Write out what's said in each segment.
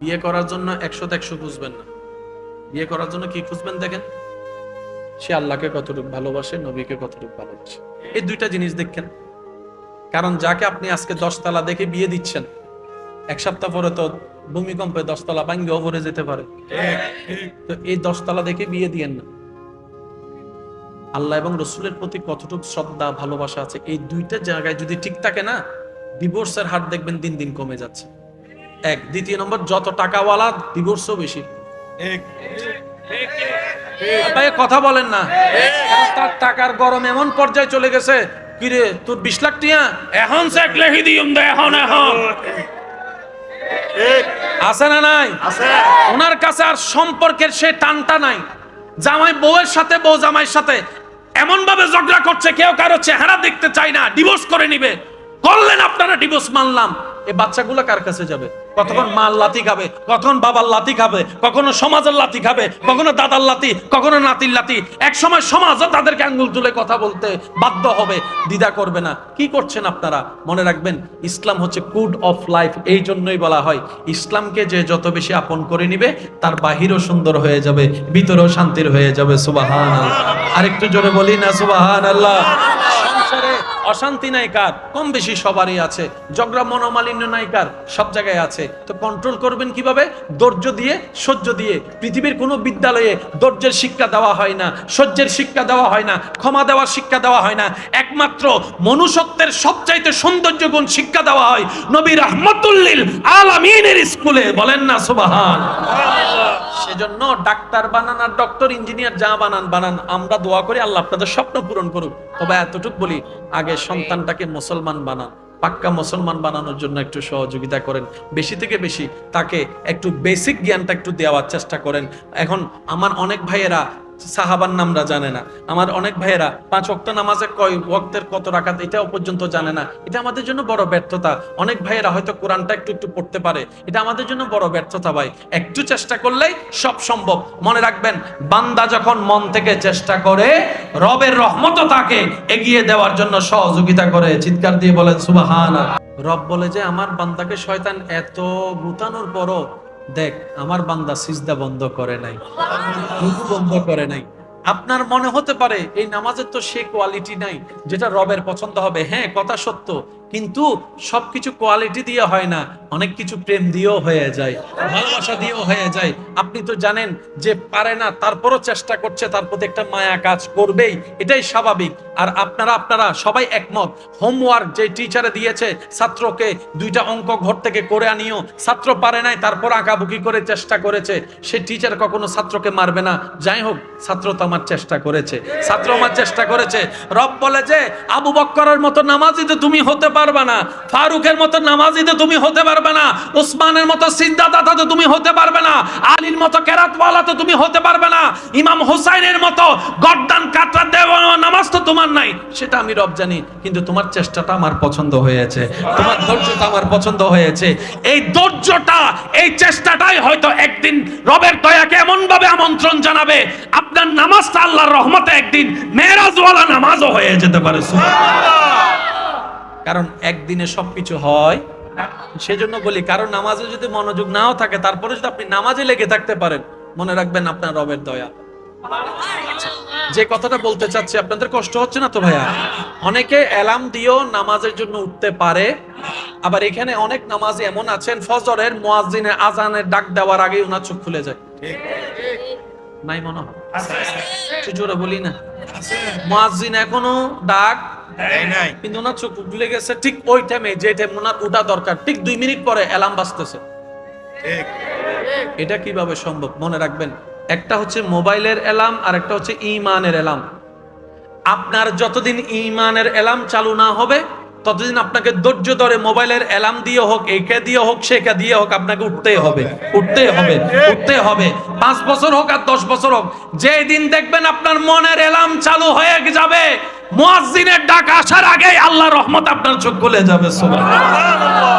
বিয়ে করার জন্য 100-100 খুঁজবেন না। বিয়ে করার জন্য কি খুঁজবেন দেখেন, সে আল্লাহকে কতটুকু ভালোবাসে, নবীকে কতটুকু ভালোবাসে, এই দুইটা জিনিস দেখেন। কারণ যাকে আপনি আজকে 10 তলা দেখে বিয়ে দিচ্ছেন, এক সপ্তাহ পরে তো ভূমিকম্পে 10 তলা ভাঙ্গেও পড়ে যেতে পারে। তো এই 10 তলা দেখে বিয়ে দিয়েন না। আল্লাহ এবং রসুলের প্রতি কতটুকু শ্রদ্ধা ভালোবাসা আছে, এই দুইটা জায়গায় যদি ঠিক থাকে না, ডিভোর্সের হার দেখবেন দিন দিন কমে যাচ্ছে। এক, দ্বিতীয় নম্বর, যত টাকাওয়ালা ডিভোর্সও বেশি। ভাই কথা বলেন না, তার টাকার গরম এমন পর্যায়ে চলে গেছে, কিরে তোর 20 লাখ টিয়া এখন চেক লিখে দিউম দে, এখন আছে না নাই? ওনার কাছে আর সম্পর্কের সে টানটা নাই। জামাই বউয়ের সাথে, বউ জামাইয়ের সাথে এমন ভাবে ঝগড়া করছে, কেউ কারো চেহারা দেখতে চায় না, ডিভোর্স করে নিবে। করলেন আপনারা ডিভোর্স, মানলাম। এই বাচ্চাগুলো কার কাছে যাবে? কতক্ষণ মার লাথি খাবে, কখন বাবার লাথি খাবে, কখনো সমাজের লাথি খাবে, কখনো দাদার লাথি, কখনো নাতির লাথি। এক সময় সমাজও তাদেরকে আঙ্গুল তুলে কথা বলতে বাধ্য হবে, দ্বিধা করবে না। কি করছেন আপনারা? মনে রাখবেন, ইসলাম হচ্ছে কোড অফ লাইফ। এই জন্যই বলা হয়, ইসলামকে যে যত বেশি আপন করে নিবে, তার বাহিরও সুন্দর হয়ে যাবে, ভিতরেও শান্তির হয়ে যাবে। সুবহানাল্লাহ। আরেকটু জোরে বলি না সুবহানাল্লাহ। সংসারে অশান্তি নাই কার? কম বেশি সবারই আছে। ঝগড়া মনোমালিন্য নাই কার? সব জায়গায় আছে। তো কন্ট্রোল করবেন কিভাবে? ধৈর্য দিয়ে, সহ্য দিয়ে। পৃথিবীর কোনো বিদ্যালয়ে ধৈর্যের শিক্ষা দেওয়া হয় না, সহ্যের শিক্ষা দেওয়া হয় না, ক্ষমা দেওয়ার শিক্ষা দেওয়া হয় না। একমাত্র মনুষ্যত্বের সবচাইতে সৌন্দর্য গুণ শিক্ষা দেওয়া হয় নবী রাহমাতুল লিল আলামিনের স্কুলে। বলেন না সুবহানাল্লাহ। সেজন্য ডাক্তার বানান আর ডক্টর ইঞ্জিনিয়ার যা বানান বানান, আমরা দোয়া করি আল্লাহ আপনাদের স্বপ্ন পূরণ করুক। তবে এতটুকু বলি, আগে সন্তানটাকে মুসলমান বানান। পাক্কা মুসলমান বানানোর জন্য একটু সহযোগিতা করেন, বেশি থেকে বেশি তাকে একটু বেসিক জ্ঞানটা একটু দেওয়ার চেষ্টা করেন। এখন আমার অনেক ভাইয়েরা সাহাবার নামরা জানে না, আমার অনেক ভাইয়েরা 5 ওয়াক্ত নামাজে কয় ওয়াক্তের কত রাকাত এটাও পর্যন্ত জানে না। এটা আমাদের জন্য বড় ব্যর্থতা। অনেক ভাইয়েরা হয়তো কোরআনটা একটু একটু পড়তে পারে, এটা আমাদের জন্য বড় ব্যর্থতা। ভাই একটু চেষ্টা করলেই সব সম্ভব। মনে রাখবেন, বান্দা যখন মন থেকে চেষ্টা করে, রবের রহমতও তাকে এগিয়ে দেওয়ার জন্য সহযোগিতা করে। চিৎকার দিয়ে বলেন সুবহানাল্লাহ। রব বলে যে আমার বান্দাকে শয়তান এত গুতানোর পরও দেখ, আমার বান্দা সিজদা বন্ধ করে নাই, রুকু বন্ধ করে নাই। আপনার মনে হতে পারে এই নামাজের তো সে কোয়ালিটি নাই যেটা রবের পছন্দ হবে। হ্যাঁ, কথা সত্য, কিন্তু সবকিছু কোয়ালিটি দিয়ে হয় না, অনেক কিছু প্রেম দিয়েও হয়ে যায়, ভালোবাসা দিয়েও হয়ে যায়। আপনি তো জানেন যে পারে না, তারপরও চেষ্টা করছে, তার প্রতি একটা মায়া কাজ করবেই, এটাই স্বাভাবিক। আর আপনারা সবাই একমত, হোমওয়ার্ক যে টিচারে দিয়েছে ছাত্রকে 2টা অঙ্ক ঘর থেকে করে আনিও, ছাত্র পারে নাই, তারপর আঁকাবুকি করে চেষ্টা করেছে, সে টিচার কখনো ছাত্রকে মারবে না। যাই হোক, ছাত্র তো আমার চেষ্টা করেছে, ছাত্র আমার চেষ্টা করেছে। রব বলে যে আবু বকরের মতো নামাজি তো তুমি হতে পারবে না, ফারুকের মতো নামাজি তো তুমি হতে পারবে না, উসমানের মতো সিজদাদাতা তো তুমি হতে পারবে না, আলীর মতো কেরাতওয়ালা তো তুমি হতে পারবে না, ইমাম হুসাইনের মতো গর্দান কাতরা দেওয়া নামাজ তো তোমার নাই। সেটা আমি রব জানি, কিন্তু তোমার চেষ্টাটা আমার পছন্দ হয়েছে, তোমার ধৈর্যটা আমার পছন্দ হয়েছে। এই ধৈর্যটা, এই চেষ্টাটাই হয়তো একদিন রবের দয়াকে এমন ভাবে আমন্ত্রণ জানাবে, আপনার নামাজটা আল্লাহর রহমতে একদিন মেরাজওয়ালা নামাজও হয়ে যেতে পারে। কারণ একদিনে সবকিছু হয়। সেজন্য বলি, কারণ নামাজে যদি মনোযোগ নাও থাকে, তারপরে যদি আপনি নামাজে লেগে থাকতে পারেন, মনে রাখবেন আপনার রবের দয়া। যে কথাটা বলতে চাচ্ছি, আপনাদের কষ্ট হচ্ছে না তো ভাইয়া? অনেকে অ্যালার্ম দিয়েও নামাজের জন্য উঠতে পারে, আবার এখানে অনেক নামাজি এমন আছেন, ফজরের মুয়াজ্জিনের আজানের ডাক দেওয়ার আগেই ওনার চোখ খুলে যায়। নাই মনে হয়? জোরে বলি না, মুয়াজ্জিন এখনো ডাক নাই, কিন্তু ওনার চোখ খুলে গেছে ঠিক ওই টাইমে, যে টাইম ওনার উঠা দরকার, ঠিক 2 মিনিট পরে অ্যালার্ম বাজতেছে। এটা কিভাবে সম্ভব? মনে রাখবেন, একটা হচ্ছে মোবাইলের অ্যালার্ম, আর একটা হচ্ছে ঈমানের অ্যালার্ম। আপনার যতদিন ঈমানের অ্যালার্ম চালু না হবে, ততদিন আপনাকে ধৈর্য ধরে মোবাইলের অ্যালার্ম দিয়ে হোক, একে দিয়ে হোক, সেকে দিয়ে হোক, আপনাকে উঠতেই হবে, উঠতে হবে, উঠতে হবে। 5 বছর হোক আর 10 বছর হোক, যেই দিন দেখবেন আপনার মনের অ্যালার্ম চালু হয়ে যাবে, মুয়াজ্জিনের ডাক আসার আগেই আল্লাহর রহমত আপনার চোখ খুলে যাবে। সুবহানাল্লাহ।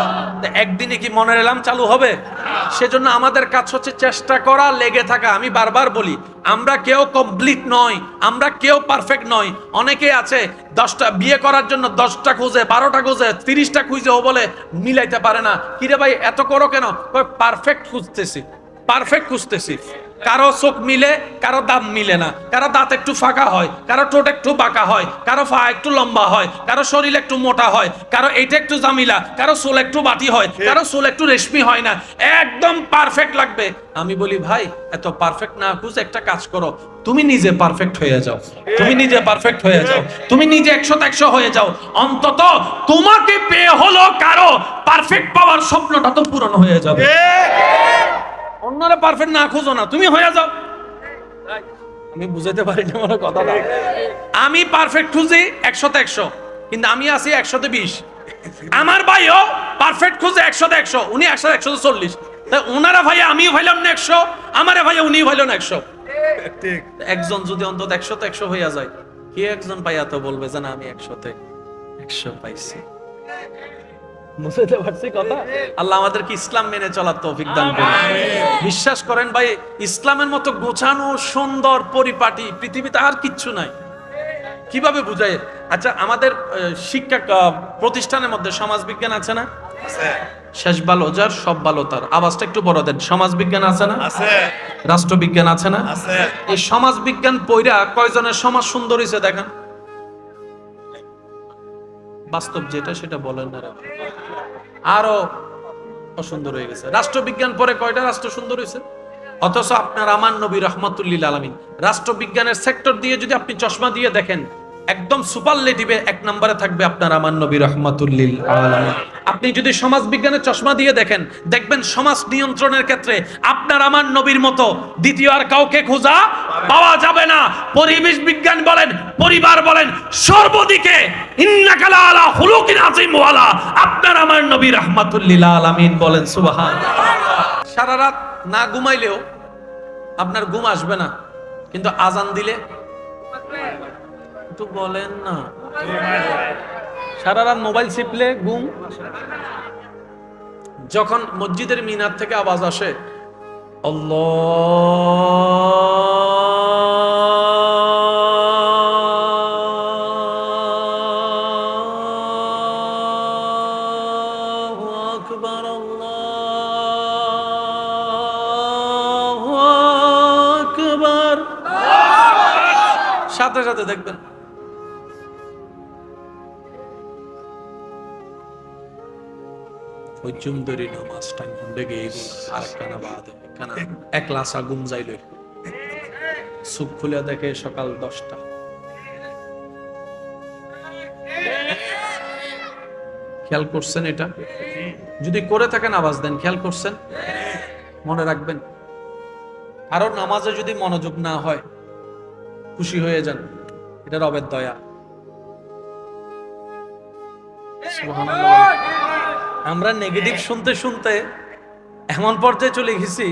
একদিনে কি মনের অ্যালার্ম চালু হবে? সেজন্য আমাদের কাজ হচ্ছে চেষ্টা করা, লেগে থাকা। আমি বারবার বলি, আমরা কেউ কমপ্লিট নয়, আমরা কেউ পারফেক্ট নয়। অনেকে আছে 10টা বিয়ে করার জন্য 10টা খুঁজে, 12টা খুঁজে, 30টা খুঁজে, ও বলে মিলাইতে পারে না। কিরে ভাই এত করো কেন? পারফেক্ট খুঁজতেছি, পারফেক্ট খুঁজতেছি। কারো চোখ মিলে, কারো দাঁত মিলে না, কারো দাঁত একটু ফাঁকা হয়, কারো ঠোঁট একটু বাঁকা হয়, কারো পা একটু লম্বা হয়, কারো শরীর একটু মোটা হয়, কারো এইটা একটু জামিলা, কারো চুল একটু বাটি হয়, কারো চুল একটু রেশমি হয় না। একদম পারফেক্ট লাগবে। আমি বলি ভাই এত পারফেক্ট না খুঁজে একটা কাজ করো, তুমি নিজে পারফেক্ট হয়ে যাও, তুমি নিজে পারফেক্ট হয়ে যাও, তুমি নিজে 100-100 হয়ে যাও। অন্তত তোমাকে পেয়ে হলো কারো পারফেক্ট পাওয়ার স্বপ্নটা তো পূরণ হয়ে যাবে। অন্যরা পারফেক্ট না খুঁজো না, তুমি হয়ে যাও। আমি বুঝাতে পারি না আমার কথাটা। আমি পারফেক্ট খুঁজি 100-100, কিন্তু আমি আছি 100-20। আমার ভাইও পারফেক্ট খুঁজে 100-100, উনি 100-140। তাই ওনারা ভাই আমি ভাইলাম না 100, আমারে ভাই উনি ভাইলেন 100। একজন যদি অন্তত 100-100 হইয়া যায়, কে একজন পাইয়া তো বলবে যে না আমি 100-100 পাইছি। বুঝতে পারছি কথা? আল্লাহ আমাদেরকে ইসলাম মেনে চলার তৌফিক দান করুন। বিশ্বাস করেন ভাই, ইসলামের মতো গোছানো সুন্দর পরিপাটি পৃথিবীতে আর কিচ্ছু নাই। কিভাবে বুঝায়? আচ্ছা, আমাদের শিক্ষা প্রতিষ্ঠানের মধ্যে সমাজ বিজ্ঞান আছে না? শেষ ভালো যার সব ভালো তার। আওয়াজটা একটু বড় দেন। সমাজ বিজ্ঞান আছে না? রাষ্ট্রবিজ্ঞান আছে না? এই সমাজ বিজ্ঞান পড়া কয়জনের সমাজ সুন্দর হইছে দেখেন। বাস্তব যেটা সেটা বলেন না, আরো অসুন্দর হয়ে গেছে। রাষ্ট্রবিজ্ঞান পরে কয়টা রাষ্ট্র সুন্দর হয়েছে? অথচ আপনার আমার নবী রহমাতুল্লিল আলামিন রাষ্ট্রবিজ্ঞানের সেক্টর দিয়ে যদি আপনি চশমা দিয়ে দেখেন, একদম সুপারলেটিভে 1 নম্বরে থাকবে আপনার আমার নবী রহমাতুল্লিল আলামিন। আপনি যদি সমাজ বিজ্ঞানের চশমা দিয়ে দেখেন, দেখবেন সমাজ নিয়ন্ত্রণের ক্ষেত্রে আপনার আমার নবীর মতো দ্বিতীয় আর কাউকে খোঁজা পাওয়া যাবে না। পরিবেশ বিজ্ঞান বলেন, পরিবার বলেন, সর্বদিকে ইন্নাকা লা আলা খুলুকিন আযীম ওয়ালা আপনার আমার নবী রহমাতুল্লিল আলামিন বলেন সুবহানাল্লাহ। সারা রাত না ঘুমাইলেও আপনার ঘুম আসবে না, কিন্তু আজান দিলে একটু বলেন না, সারা রাত মোবাইল চিপলে ঘুম। যখন মসজিদের মিনার থেকে আওয়াজ আসে আল্লাহু আকবার, আল্লাহু আকবার, সাথে সাথে দেখবেন ওই চুমদরি নামাজটা লেগে আর কানা বাদ কানা এক লাসা ঘুম যাইল। চোখ খুলে দেখে সকাল 10টা। খেয়াল করছেন এটা? যদি করে থাকেন আওয়াজ দেন। খেয়াল করছেন? মনে রাখবেন, আরো নামাজে যদি মনোযোগ না হয় খুশি হয়ে যান, এটা রবের দয়া। সুবহানাল্লাহ। আমরা নেগেটিভ শুনতে শুনতে এমন পর্যায়ে চলে গেছি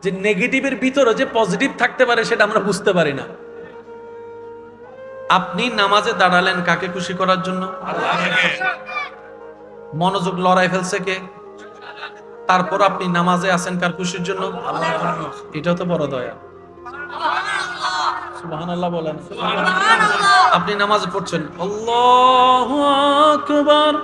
যে নেগেটিভের ভিতরে যে পজিটিভ থাকতে পারে সেটা আমরা বুঝতে পারি না। আপনি নামাজে দাঁড়ালেন কাকে খুশি করার জন্য? মনোযোগ লড়াই ফেলছে কে? তারপর আপনি নামাজে আছেন কার খুশির জন্য? এটাও তো বড় দয়া। সুবহানাল্লাহ বলেন। আপনি নামাজ পড়ছেন, আল্লাহু আকবার।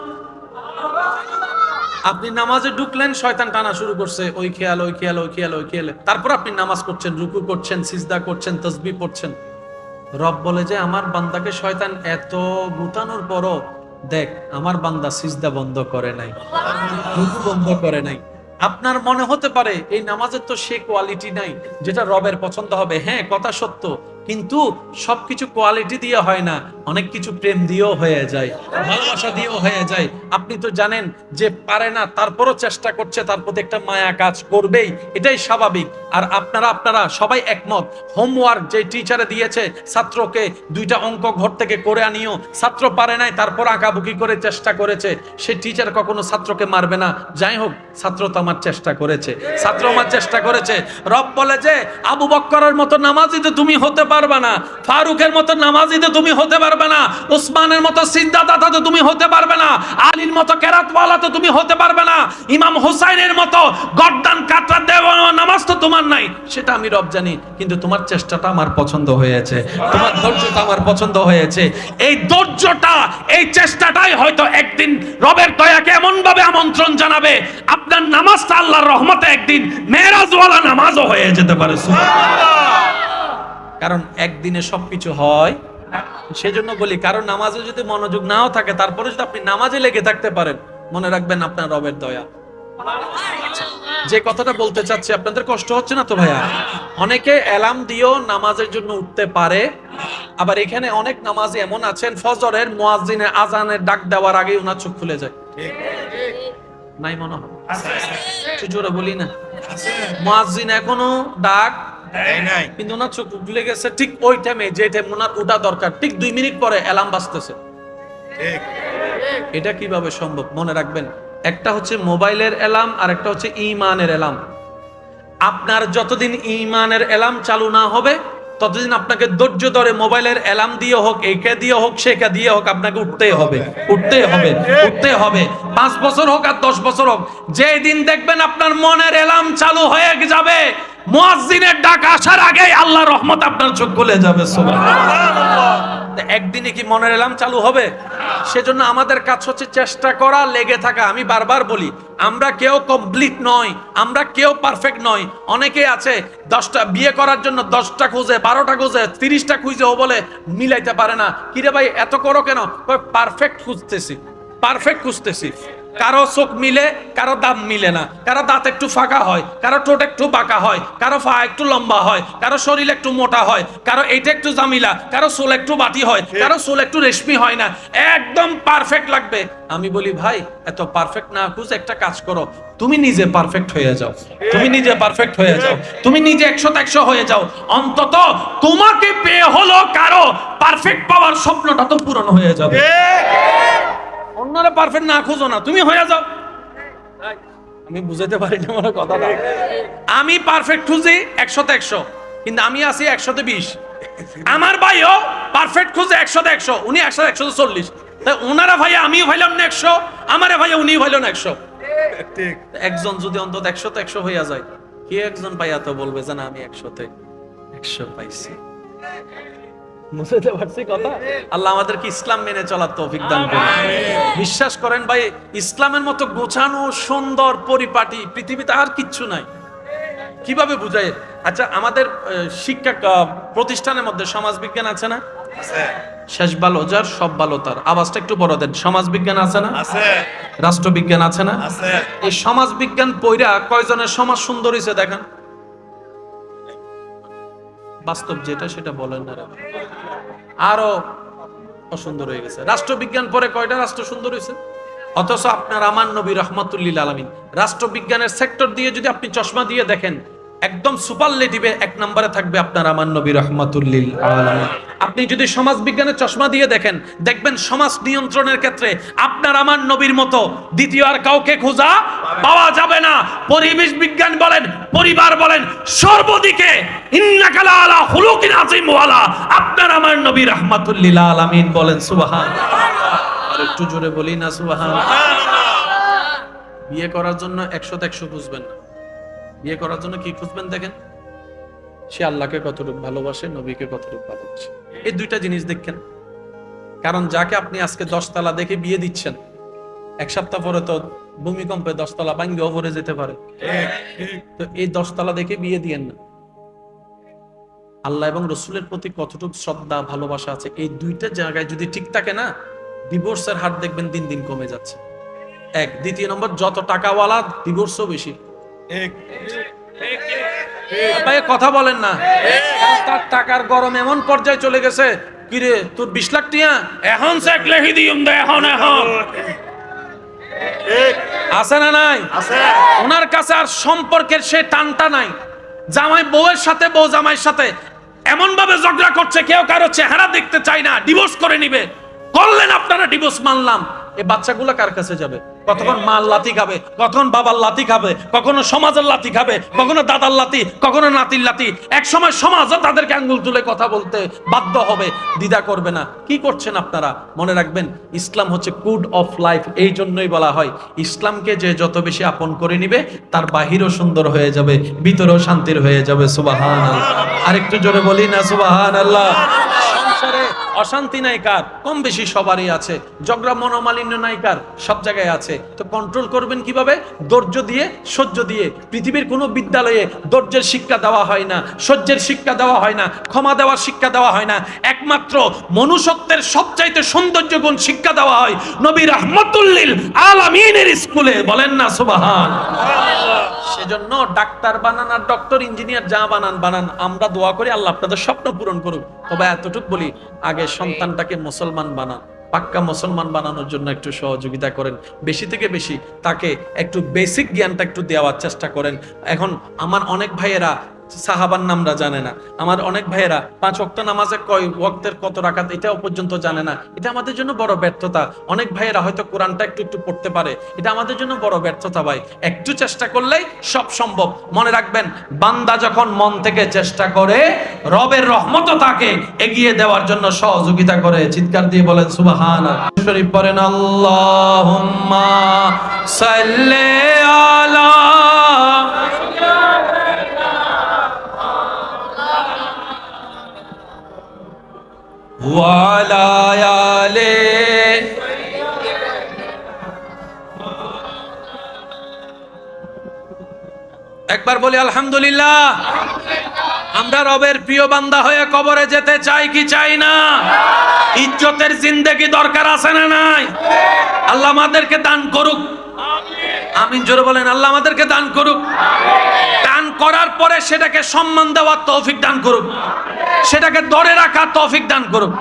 আপনি নামাজে ঢুকলেন, শয়তান টানা শুরু করছে, ওই খেয়াল ওই খেয়াল ওই খেয়াল ওই খেয়াল। তারপর আপনি নামাজ করছেন, রুকু করছেন, সিজদা করছেন, তাসবিহ পড়ছেন। রব বলে যে আমার বান্দাকে শয়তান এত গুতানোর পরও দেখ আমার বান্দা সিজদা বন্ধ করে নাই, রুকু বন্ধ করে নাই। আপনার মনে হতে পারে এই নামাজের তো সে কোয়ালিটি নাই যেটা রবের পছন্দ হবে। হ্যাঁ, কথা সত্য, কিন্তু সবকিছু কোয়ালিটি দিয়ে হয় না, অনেক কিছু প্রেম দিয়েও হয়ে যায়, ভালোবাসা দিয়েও হয়ে যায়। আপনি তো জানেন যে পারে না, তারপরও চেষ্টা করছে, তার প্রতি একটা মায়া কাজ করবেই, এটাই স্বাভাবিক। আর আপনারা সবাই একমত, হোমওয়ার্ক যে টিচারে দিয়েছে ছাত্রকে 2টা অঙ্ক ঘর থেকে করে আনিও, ছাত্র পারে নাই, তারপর আঁকাবুকি করে চেষ্টা করেছে, সে টিচার কখনো ছাত্রকে মারবে না। যাই হোক, ছাত্র তো আমার চেষ্টা করেছে, ছাত্র আমার চেষ্টা করেছে। রব বলে যে আবু বকরের মতো নামাজি তো তুমি হতে পারবে না, ফারুকের মতো নামাজি তো তুমি হতে পারবে না, উসমানের মতো সিজদাদাতা তো তুমি হতে পারবে না, আলীর মতো কেরাতওয়ালা তো তুমি হতে পারবে না, ইমাম হুসাইনের মতো গর্দান কাতরা দেওয়া নামাজ নামাজ তো তোমার নাই, সেটা আমি রব জানি, কিন্তু তোমার চেষ্টাটা আমার পছন্দ হয়েছে, তোমার ধৈর্যটা আমার পছন্দ হয়েছে। এই ধৈর্যটা, এই চেষ্টাটাই হয়তো একদিন রবের দয়াকে এমন ভাবে আমন্ত্রণ জানাবে, আপনার নামাজটা আল্লাহর রহমতে একদিন মেরাজওয়ালা নামাজও হয়ে যেতে পারে। কারণ একদিনে সবকিছু হয়। সেজন্য বলি, কারণ নামাজে যদি মনোযোগ নাও থাকে, তারপরে যদি আপনি নামাজে লেগে থাকতে পারেন, মনে রাখবেন আপনার রবের দয়া। যে কথাটা বলতে চাচ্ছি, আপনাদের কষ্ট হচ্ছে না তো ভাইয়া? অনেকে অ্যালার্ম দিয়েও নামাজের জন্য উঠতে পারে, আবার এখানে অনেক নামাজি এমন আছেন ফজরের মুয়াজ্জিনের আজানের ডাক দেওয়ার আগেই ওনার চোখ খুলে যায়। নাই মনে হয়? একটু জোরে বলি না, মুয়াজ্জিন এখনো ডাক নাই, কিন্তু ওনার চোখ খুলে গেছে ঠিক ওই টাইমে, যে টাইম ওনার ওঠা দরকার, ঠিক 2 মিনিট পরে অ্যালার্ম বাজতেছে। এটা কিভাবে সম্ভব? মনে রাখবেন, একটা হচ্ছে মোবাইলের অ্যালার্ম, আর একটা হচ্ছে ঈমানের অ্যালার্ম। আপনার যতদিন ঈমানের অ্যালার্ম চালু না হবে, ততদিন আপনাকে ধৈর্য ধরে মোবাইলের অ্যালার্ম দিয়ে হোক, একে দিয়ে হোক, সেকে দিয়ে হোক, আপনাকে উঠতেই হবে, উঠতেই হবে, উঠতেই হবে। 5 বছর হোক আর 10 বছর হোক, যেদিন দেখবেন আপনার মনের অ্যালার্ম চালু হয়ে যাবে, মুয়াজ্জিনের ডাক আসার আগেই আল্লাহর রহমত আপনার চোখ খুলে যাবে। সুবহানাল্লাহ। একদিনে কি মনের অ্যালার্ম চালু হবে? সেজন্য আমাদের কাজ হচ্ছে চেষ্টা করা, লেগে থাকা। আমি বারবার বলি, আমরা কেউ কমপ্লিট নয়, আমরা কেউ পারফেক্ট নয়। অনেকে আছে 10টা বিয়ে করার জন্য 10টা খুঁজে, 12টা খুঁজে, 30টা খুঁজে, ও বলে মিলাইতে পারে না। কিরে ভাই এত করো কেন? পারফেক্ট খুঁজতেছি, পারফেক্ট খুঁজতেছি। কারো চোখ মিলে, কারো দাঁত মিলে না, কারো দাঁত একটু ফাঁকা হয়, কারো ঠোঁট একটু বাঁকা হয়, কারো পা একটু লম্বা হয়, কারো শরীর একটু মোটা হয়, কারো এইটা একটু জামিলা, কারো চুল একটু বাটি হয়, কারো চুল একটু রেশমি হয় না, একদম পারফেক্ট লাগবে। আমি বলি ভাই, এত পারফেক্ট না খুঁজে একটা কাজ করো, তুমি নিজে পারফেক্ট হয়ে যাও, তুমি নিজে পারফেক্ট হয়ে যাও, তুমি নিজে 100-100 হয়ে যাও। অন্তত তোমাকে পেয়ে হলো কারো পারফেক্ট পাওয়ার স্বপ্নটা তো পূরণ হয়ে যাবে। অন্যরা পারফেক্ট না খুঁজো না, তুমি হয়ে যাও। আমি বুঝাতে পারি না আমার কথাটা। আমি পারফেক্ট খুঁজি 100-100, কিন্তু আমি আছি 100-20। আমার ভাইও পারফেক্ট খুঁজে 100-100, উনি 100-140। তাই ওনারা ভাই আমিও ভাইলাম না 100, আমারে ভাই উনিও ভাইলেন 100। একজন যদি অন্তত 100-100 হইয়া যায়, কে একজন ভাইয়া তো বলবে যে না আমি 100-100 পাইছি। বুঝতে পারছি কথা? আল্লাহ আমাদেরকে ইসলাম মেনে চলার তৌফিক দান করুন। বিশ্বাস করেন ভাই, ইসলামের মতো গোছানো সুন্দর পরিপাটি পৃথিবীতে আর কিচ্ছু নাই। কিভাবে বুঝাই? আচ্ছা, আমাদের শিক্ষা প্রতিষ্ঠানের মধ্যে সমাজ বিজ্ঞান আছে না? আছে। শেষ ভালো যার সব ভালো তার। আওয়াজটা একটু বড় দেন। সমাজ বিজ্ঞান আছে না? আছে। রাষ্ট্রবিজ্ঞান আছে না? আছে। এই সমাজ বিজ্ঞান পড়া কয়জনের সমাজ সুন্দর হইছে দেখেন? বাস্তব যেটা সেটা বলেন না, আরো অসুন্দর হয়ে গেছে। রাষ্ট্রবিজ্ঞান পরে কয়টা রাষ্ট্র সুন্দর হয়েছে? অথচ আপনার আমার নবী রাহমাতুল লিল আলামিন রাষ্ট্রবিজ্ঞানের সেক্টর দিয়ে যদি আপনি চশমা দিয়ে দেখেন, একদম সুপারলেটিভে 1 নম্বরে থাকবে আপনার আমার নবী রাহমাতুল লিল আলামিন। আপনি যদি সমাজ বিজ্ঞানের চশমা দিয়ে দেখেন, দেখবেন সমাজ নিয়ন্ত্রণের ক্ষেত্রে আপনার আমার নবীর মতো দ্বিতীয় আর কাউকে খোঁজা পাওয়া যাবে না। পরিবেশ বিজ্ঞান বলেন, পরিবার বলেন, সর্বদিকে ইন্নাকা লা আলা খুলুকিন আযীম ওয়ালা আপনার আমার নবী রাহমাতুল লিল আলামিন বলেন সুবহানাল্লাহ। আর একটু জোরে বলি না সুবহানাল্লাহ। বিয়ে করার জন্য 100-100 খুঁজবেন না, বিয়ে করার জন্য কি খুঁজবেন দেখেন, সে আল্লাহকে কতটুকু ভালোবাসে, নবীকে কতটুকু ভালোবাসে। এই দুইটা জিনিস দেখেন। কারণ যাকে আপনি আজকে 10 তলা দেখে বিয়ে দিচ্ছেন, 1 সপ্তাহ পরে তো ভূমিকম্পে 10 তলা ভাঙ্গেও পড়ে যেতে পারে। তো এই 10 তলা দেখে বিয়ে দিয়েন না। আল্লাহ এবং রসুলের প্রতি কতটুকু শ্রদ্ধা ভালোবাসা আছে, এই দুইটা জায়গায় যদি ঠিক থাকে না, ডিভোর্সের হার দেখবেন দিন দিন কমে যাচ্ছে। এক। দ্বিতীয় নম্বর, যত টাকাওয়ালা ডিভোর্সও বেশি। ভাই কথা বলেন না, তার টাকার গরম এমন পর্যায়ে চলে গেছে, কিরে তোর 20 লাখ টিয়া এখন চেক লিখি দিউম দে, এখন আছে না নাই? ওনার কাছে আর সম্পর্কের সে টানটা নাই। জামাই বউয়ের সাথে, বউ জামাইয়ের সাথে এমন ভাবে ঝগড়া করছে, কেউ কারো চেহারা দেখতে চায় না, ডিভোর্স করে নিবে। করলেন আপনারা ডিভোর্স, মানলাম। এই বাচ্চাগুলো কার কাছে যাবে? কতক্ষণ মার লাথি খাবে, কখন বাবার লাথি খাবে, কখনো সমাজের লাথি খাবে, কখনো দাদার লাথি, কখনো নাতির লাথি। এক সময় সমাজও তাদেরকে আঙ্গুল তুলে কথা বলতে বাধ্য হবে, দ্বিধা করবে না। কি করছেন আপনারা? মনে রাখবেন, ইসলাম হচ্ছে কোড অফ লাইফ। এই জন্যই বলা হয়, ইসলামকে যে যত বেশি আপন করে নিবে তার বাহিরও সুন্দর হয়ে যাবে, ভিতরেও শান্তির হয়ে যাবে। সুবহানাল্লাহ। আরেকটু জোরে বলি না সুবহানাল্লাহ। সংসারে অশান্তি নাই কার? কম বেশি সবারই আছে। ঝগড়া মনোমালিন্য নাই কার? সব জায়গায় আছে। তো কন্ট্রোল করবেন কিভাবে? ধৈর্য দিয়ে, সহ্য দিয়ে। পৃথিবীর কোনো বিদ্যালয়ে ধৈর্যের শিক্ষা দেওয়া হয় না, সহ্যের শিক্ষা দেওয়া হয় না, ক্ষমা দেওয়ার শিক্ষা দেওয়া হয় না। একমাত্র মনুষ্যত্বের সবচাইতে সৌন্দর্য গুণ শিক্ষা দেওয়া হয় নবী রাহমাতুল লিল আলামিনের স্কুলে। বলেন না সুবহানাল্লাহ। সেজন্য ডাক্তার বানান আর ডক্টর ইঞ্জিনিয়ার যা বানান বানান, আমরা দোয়া করি আল্লাহ আপনাদের স্বপ্ন পূরণ করুক। তবে এতটুকু বলি, আগে সন্তানটাকে মুসলমান বানান। পাক্কা মুসলমান বানানোর জন্য একটু সহযোগিতা করেন, বেশি থেকে বেশি তাকে একটু বেসিক জ্ঞানটা একটু দেওয়ার চেষ্টা করেন। এখন আমার অনেক ভাইয়েরা সাহাবার নামরা জানে না, আমার অনেক ভাইয়েরা 5 ওয়াক্ত নামাজে কয় ওয়াক্তের কত রাকাত এটাও পর্যন্ত জানে না। এটা আমাদের জন্য বড় ব্যর্থতা। অনেক ভাইয়েরা হয়তো কোরআনটা একটু একটু পড়তে পারে, এটা আমাদের জন্য বড় ব্যর্থতা ভাই। একটু চেষ্টা করলেই সব সম্ভব। মনে রাখবেন, বান্দা যখন মন থেকে চেষ্টা করে, রবের রহমতও তাকে এগিয়ে দেওয়ার জন্য সহযোগিতা করে। চিৎকার দিয়ে বলেন সুবহানাল্লাহ। শরীফ পড়েন, আল্লাহুম্মা সাল্লি আলা ওয়ালা আলে। একবার বলি আলহামদুলিল্লাহ। আমরা রবের প্রিয় বান্দা হয়ে কবরে যেতে চাই কি চাই না? ইজ্জতের জিন্দেগি দরকার আছে না নাই? আল্লাহ আমাদেরকে দান করুক। আমিন জোরে বলেন, আল্লাহ আমাদেরকে দান করুক। দান করার পরে সেটাকে সম্মান দেওয়ার তৌফিক দান করুক, সেটাকে ধরে রাখার তৌফিক দান করুক।